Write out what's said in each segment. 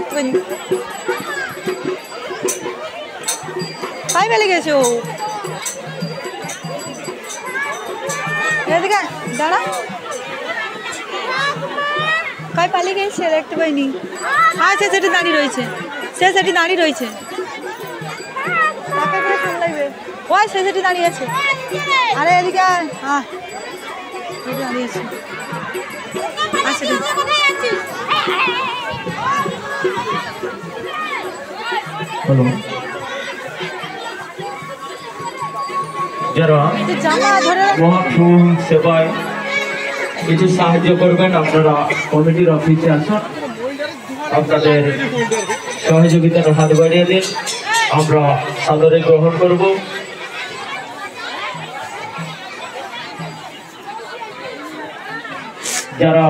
দেখতে পাইনি। কাই বেলে গেছে ও? এদিকে দাঁড়া। কাই পালিয়ে গেছে দেখতে পাইনি। হ্যাঁ সে সেটি দাঁড়িয়ে রয়েছে, সে সেটি দাঁড়িয়ে রয়েছে। তাকে করে সামলাইবে। ওই সে সেটি দাঁড়িয়ে আছে। আরে এদিকে হ্যাঁ দাঁড়িয়েছে। আচ্ছা যারা মহাপ্রভু সেবায় কিছু সাহায্য করবেন আপনারা কমিটির অফিসে আসুন, আপনাদের সহযোগিতার হাত বাড়িয়ে দিন, আমরা সাদরে গ্রহণ করব। যারা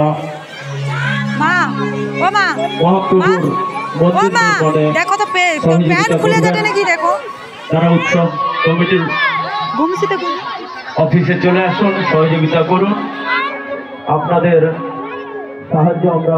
মহাপ্রভুর দেখো তো প্যান্ট খুলে যাবে নাকি দেখো, তারা উৎসব কমিটির অফিসে চলে আসুন, সহযোগিতা করুন, আপনাদের সাহায্য আমরা